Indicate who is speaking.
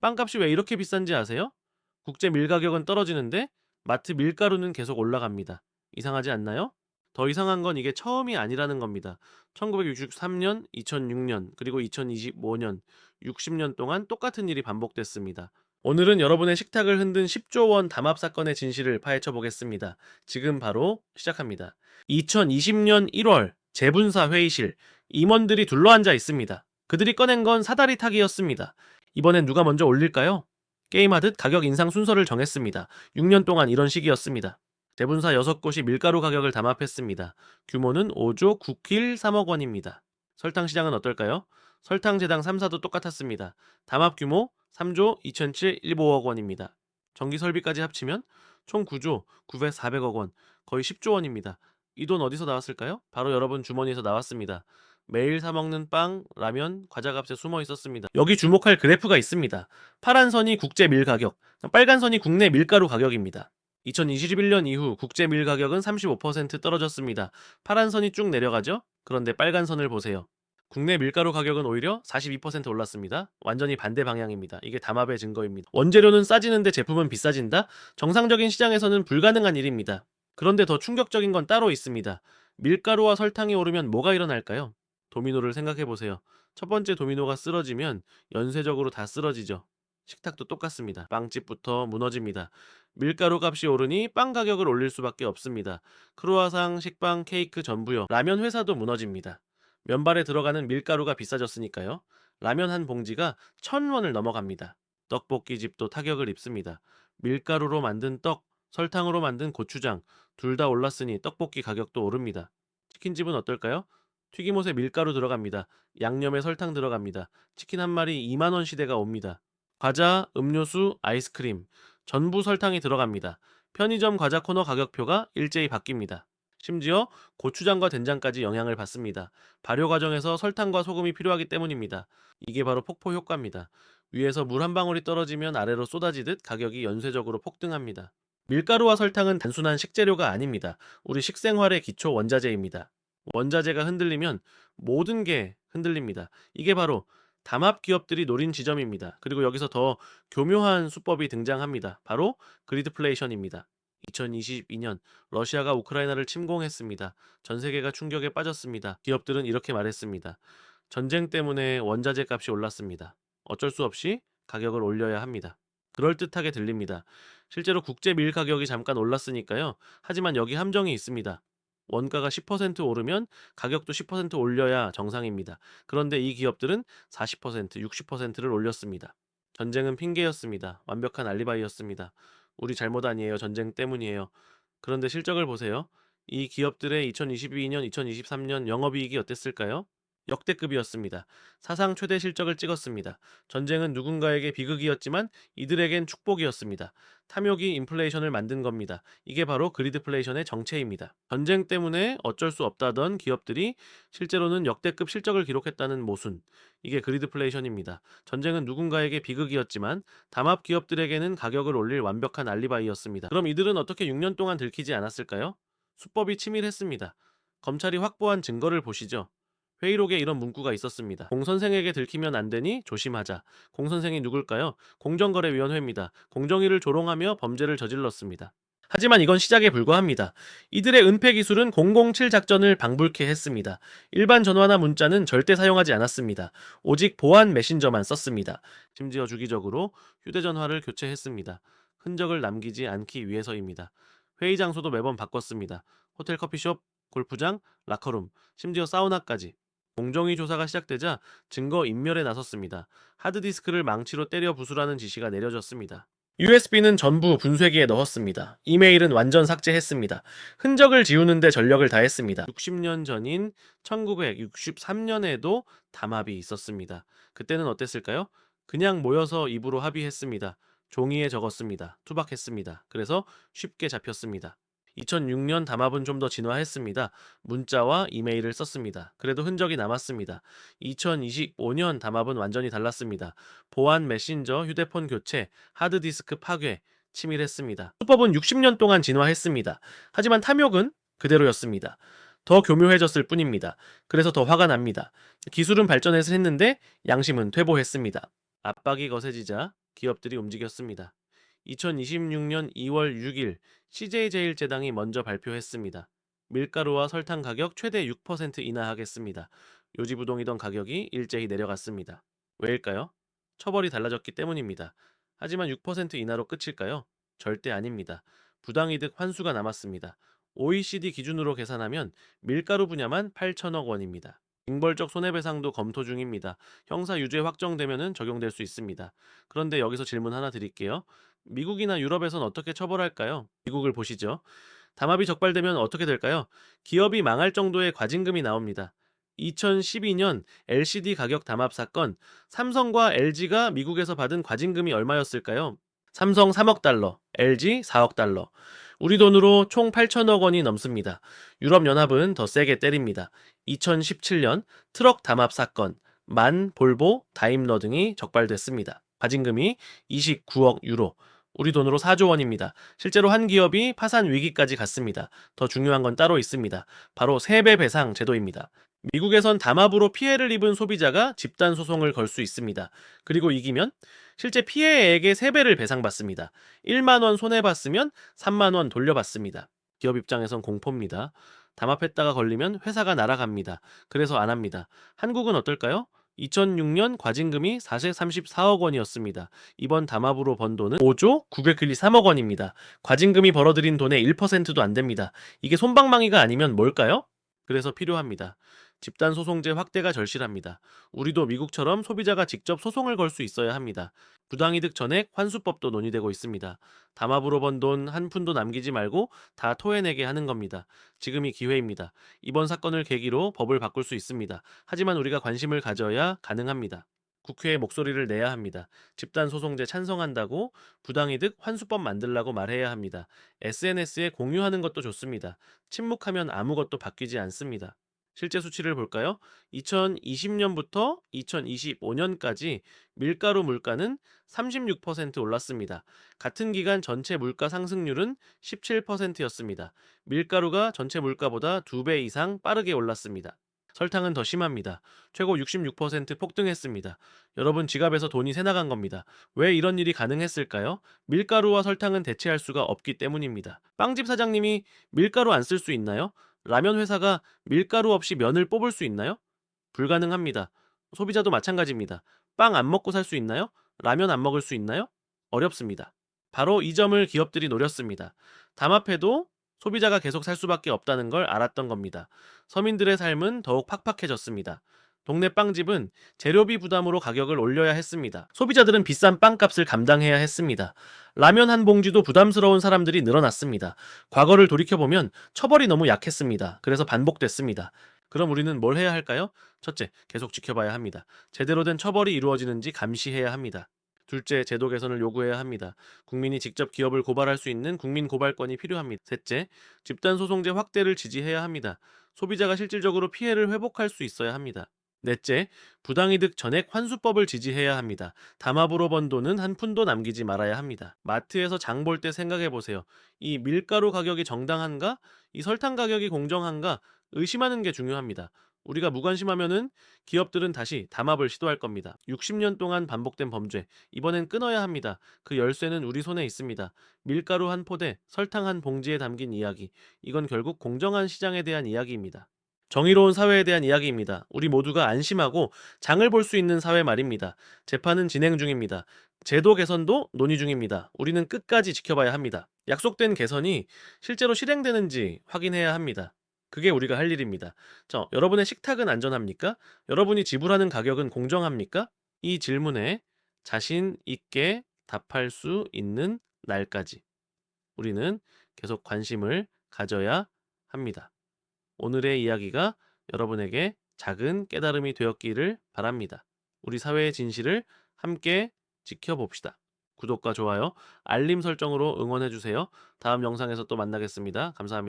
Speaker 1: 빵값이 왜 이렇게 비싼지 아세요? 국제 밀 가격은 떨어지는데 마트 밀가루는 계속 올라갑니다. 이상하지 않나요? 더 이상한 건 이게 처음이 아니라는 겁니다. 1963년, 2006년, 그리고 2025년, 60년 동안 똑같은 일이 반복됐습니다. 오늘은 여러분의 식탁을 흔든 10조 원 담합 사건의 진실을 파헤쳐 보겠습니다. 지금 바로 시작합니다. 2020년 1월 재분사 회의실, 임원들이 둘러앉아 있습니다. 그들이 꺼낸 건 사다리 타기였습니다. 이번엔 누가 먼저 올릴까요? 게임하듯 가격 인상 순서를 정했습니다. 6년 동안 이런 식이었습니다. 대분사 6곳이 밀가루 가격을 담합했습니다. 규모는 5조 9킬 3억 원입니다. 설탕 시장은 어떨까요? 설탕 제당 3사도 똑같았습니다. 담합 규모 3조 2007 15억 원입니다. 전기 설비까지 합치면 총 9조 900 400억 원, 거의 10조 원입니다. 이 돈 어디서 나왔을까요? 바로 여러분 주머니에서 나왔습니다. 매일 사 먹는 빵, 라면, 과자값에 숨어 있었습니다. 여기 주목할 그래프가 있습니다. 파란 선이 국제 밀 가격, 빨간 선이 국내 밀가루 가격입니다. 2021년 이후 국제 밀 가격은 35% 떨어졌습니다. 파란 선이 쭉 내려가죠? 그런데 빨간 선을 보세요. 국내 밀가루 가격은 오히려 42% 올랐습니다. 완전히 반대 방향입니다. 이게 담합의 증거입니다. 원재료는 싸지는데 제품은 비싸진다? 정상적인 시장에서는 불가능한 일입니다. 그런데 더 충격적인 건 따로 있습니다. 밀가루와 설탕이 오르면 뭐가 일어날까요? 도미노를 생각해 보세요. 첫 번째 도미노가 쓰러지면 연쇄적으로 다 쓰러지죠. 식탁도 똑같습니다. 빵집부터 무너집니다. 밀가루 값이 오르니 빵 가격을 올릴 수밖에 없습니다. 크루아상, 식빵, 케이크, 전부요. 라면 회사도 무너집니다. 면발에 들어가는 밀가루가 비싸졌으니까요. 라면 한 봉지가 1,000원을 넘어갑니다. 떡볶이집도 타격을 입습니다. 밀가루로 만든 떡, 설탕으로 만든 고추장, 둘 다 올랐으니 떡볶이 가격도 오릅니다. 치킨집은 어떨까요? 튀김옷에 밀가루 들어갑니다. 양념에 설탕 들어갑니다. 치킨 한 마리 2만 원 시대가 옵니다. 과자, 음료수, 아이스크림, 전부 설탕이 들어갑니다. 편의점 과자 코너 가격표가 일제히 바뀝니다. 심지어 고추장과 된장까지 영향을 받습니다. 발효 과정에서 설탕과 소금이 필요하기 때문입니다. 이게 바로 폭포 효과입니다. 위에서 물 한 방울이 떨어지면 아래로 쏟아지듯 가격이 연쇄적으로 폭등합니다. 밀가루와 설탕은 단순한 식재료가 아닙니다. 우리 식생활의 기초 원자재입니다. 원자재가 흔들리면 모든 게 흔들립니다. 이게 바로 담합 기업들이 노린 지점입니다. 그리고 여기서 더 교묘한 수법이 등장합니다. 바로 그리드플레이션입니다. 2022년 러시아가 우크라이나를 침공했습니다. 전 세계가 충격에 빠졌습니다. 기업들은 이렇게 말했습니다. 전쟁 때문에 원자재 값이 올랐습니다. 어쩔 수 없이 가격을 올려야 합니다. 그럴듯하게 들립니다. 실제로 국제 밀 가격이 잠깐 올랐으니까요. 하지만 여기 함정이 있습니다. 원가가 10% 오르면 가격도 10% 올려야 정상입니다. 그런데 이 기업들은 40%, 60%를 올렸습니다. 전쟁은 핑계였습니다. 완벽한 알리바이였습니다. 우리 잘못 아니에요. 전쟁 때문이에요. 그런데 실적을 보세요. 이 기업들의 2022년, 2023년 영업이익이 어땠을까요? 역대급이었습니다. 사상 최대 실적을 찍었습니다. 전쟁은 누군가에게 비극이었지만 이들에겐 축복이었습니다. 탐욕이 인플레이션을 만든 겁니다. 이게 바로 그리드플레이션의 정체입니다. 전쟁 때문에 어쩔 수 없다던 기업들이 실제로는 역대급 실적을 기록했다는 모순. 이게 그리드플레이션입니다. 전쟁은 누군가에게 비극이었지만 담합 기업들에게는 가격을 올릴 완벽한 알리바이였습니다. 그럼 이들은 어떻게 6년 동안 들키지 않았을까요? 수법이 치밀했습니다. 검찰이 확보한 증거를 보시죠. 회의록에 이런 문구가 있었습니다. 공 선생에게 들키면 안 되니 조심하자. 공 선생이 누굴까요? 공정거래위원회입니다. 공정위를 조롱하며 범죄를 저질렀습니다. 하지만 이건 시작에 불과합니다. 이들의 은폐 기술은 007 작전을 방불케 했습니다. 일반 전화나 문자는 절대 사용하지 않았습니다. 오직 보안 메신저만 썼습니다. 심지어 주기적으로 휴대전화를 교체했습니다. 흔적을 남기지 않기 위해서입니다. 회의 장소도 매번 바꿨습니다. 호텔 커피숍, 골프장, 라커룸, 심지어 사우나까지. 공정위 조사가 시작되자 증거 인멸에 나섰습니다. 하드디스크를 망치로 때려 부수라는 지시가 내려졌습니다. USB는 전부 분쇄기에 넣었습니다. 이메일은 완전 삭제했습니다. 흔적을 지우는데 전력을 다했습니다. 60년 전인 1963년에도 담합이 있었습니다. 그때는 어땠을까요? 그냥 모여서 입으로 합의했습니다. 종이에 적었습니다. 투박했습니다. 그래서 쉽게 잡혔습니다. 2006년 담합은 좀 더 진화했습니다. 문자와 이메일을 썼습니다. 그래도 흔적이 남았습니다. 2025년 담합은 완전히 달랐습니다. 보안 메신저, 휴대폰 교체, 하드디스크 파괴, 치밀했습니다. 수법은 60년 동안 진화했습니다. 하지만 탐욕은 그대로였습니다. 더 교묘해졌을 뿐입니다. 그래서 더 화가 납니다. 기술은 발전해서 했는데 양심은 퇴보했습니다. 압박이 거세지자 기업들이 움직였습니다. 2026년 2월 6일 CJ제일제당이 먼저 발표했습니다. 밀가루와 설탕 가격 최대 6% 인하하겠습니다. 요지부동이던 가격이 일제히 내려갔습니다. 왜일까요? 처벌이 달라졌기 때문입니다. 하지만 6% 인하로 끝일까요? 절대 아닙니다. 부당이득 환수가 남았습니다. OECD 기준으로 계산하면 밀가루 분야만 8천억 원입니다. 징벌적 손해배상도 검토 중입니다. 형사 유죄 확정되면 적용될 수 있습니다. 그런데 여기서 질문 하나 드릴게요. 미국이나 유럽에선 어떻게 처벌할까요? 미국을 보시죠. 담합이 적발되면 어떻게 될까요? 기업이 망할 정도의 과징금이 나옵니다. 2012년 LCD 가격 담합 사건, 삼성과 LG가 미국에서 받은 과징금이 얼마였을까요? 삼성 3억 달러, LG 4억 달러. 우리 돈으로 총 8천억 원이 넘습니다. 유럽연합은 더 세게 때립니다. 2017년 트럭 담합 사건, 만, 볼보, 다임러 등이 적발됐습니다. 과징금이 29억 유로, 우리 돈으로 4조 원입니다. 실제로 한 기업이 파산 위기까지 갔습니다. 더 중요한 건 따로 있습니다. 바로 세배 배상 제도입니다. 미국에선 담합으로 피해를 입은 소비자가 집단 소송을 걸 수 있습니다. 그리고 이기면 실제 피해액의 3배를 배상받습니다. 1만 원 손해봤으면 3만 원 돌려받습니다. 기업 입장에선 공포입니다. 담합했다가 걸리면 회사가 날아갑니다. 그래서 안 합니다. 한국은 어떨까요? 2006년 과징금이 434억 원이었습니다. 이번 담합으로 번 돈은 5조 900일리 3억 원입니다. 과징금이 벌어들인 돈의 1%도 안 됩니다. 이게 솜방망이가 아니면 뭘까요? 그래서 필요합니다. 집단소송제 확대가 절실합니다. 우리도 미국처럼 소비자가 직접 소송을 걸 수 있어야 합니다. 부당이득 전액 환수법도 논의되고 있습니다. 담합으로 번 돈 한 푼도 남기지 말고 다 토해내게 하는 겁니다. 지금이 기회입니다. 이번 사건을 계기로 법을 바꿀 수 있습니다. 하지만 우리가 관심을 가져야 가능합니다. 국회에 목소리를 내야 합니다. 집단소송제 찬성한다고 부당이득 환수법 만들라고 말해야 합니다. SNS에 공유하는 것도 좋습니다. 침묵하면 아무것도 바뀌지 않습니다. 실제 수치를 볼까요? 2020년부터 2025년까지 밀가루 물가는 36% 올랐습니다. 같은 기간 전체 물가 상승률은 17%였습니다. 밀가루가 전체 물가보다 2배 이상 빠르게 올랐습니다. 설탕은 더 심합니다. 최고 66% 폭등했습니다. 여러분 지갑에서 돈이 새나간 겁니다. 왜 이런 일이 가능했을까요? 밀가루와 설탕은 대체할 수가 없기 때문입니다. 빵집 사장님이 밀가루 안 쓸 수 있나요? 라면 회사가 밀가루 없이 면을 뽑을 수 있나요? 불가능합니다. 소비자도 마찬가지입니다. 빵 안 먹고 살 수 있나요? 라면 안 먹을 수 있나요? 어렵습니다. 바로 이 점을 기업들이 노렸습니다. 담합해도 소비자가 계속 살 수밖에 없다는 걸 알았던 겁니다. 서민들의 삶은 더욱 팍팍해졌습니다. 동네 빵집은 재료비 부담으로 가격을 올려야 했습니다. 소비자들은 비싼 빵값을 감당해야 했습니다. 라면 한 봉지도 부담스러운 사람들이 늘어났습니다. 과거를 돌이켜보면 처벌이 너무 약했습니다. 그래서 반복됐습니다. 그럼 우리는 뭘 해야 할까요? 첫째, 계속 지켜봐야 합니다. 제대로 된 처벌이 이루어지는지 감시해야 합니다. 둘째, 제도 개선을 요구해야 합니다. 국민이 직접 기업을 고발할 수 있는 국민 고발권이 필요합니다. 셋째, 집단소송제 확대를 지지해야 합니다. 소비자가 실질적으로 피해를 회복할 수 있어야 합니다. 넷째, 부당이득 전액 환수법을 지지해야 합니다. 담합으로 번 돈은 한 푼도 남기지 말아야 합니다. 마트에서 장 볼 때 생각해 보세요. 이 밀가루 가격이 정당한가? 이 설탕 가격이 공정한가? 의심하는 게 중요합니다. 우리가 무관심하면은 기업들은 다시 담합을 시도할 겁니다. 60년 동안 반복된 범죄, 이번엔 끊어야 합니다. 그 열쇠는 우리 손에 있습니다. 밀가루 한 포대, 설탕 한 봉지에 담긴 이야기. 이건 결국 공정한 시장에 대한 이야기입니다. 정의로운 사회에 대한 이야기입니다. 우리 모두가 안심하고 장을 볼 수 있는 사회 말입니다. 재판은 진행 중입니다. 제도 개선도 논의 중입니다. 우리는 끝까지 지켜봐야 합니다. 약속된 개선이 실제로 실행되는지 확인해야 합니다. 그게 우리가 할 일입니다. 여러분의 식탁은 안전합니까? 여러분이 지불하는 가격은 공정합니까? 이 질문에 자신 있게 답할 수 있는 날까지 우리는 계속 관심을 가져야 합니다. 오늘의 이야기가 여러분에게 작은 깨달음이 되었기를 바랍니다. 우리 사회의 진실을 함께 지켜봅시다. 구독과 좋아요, 알림 설정으로 응원해주세요. 다음 영상에서 또 만나겠습니다. 감사합니다.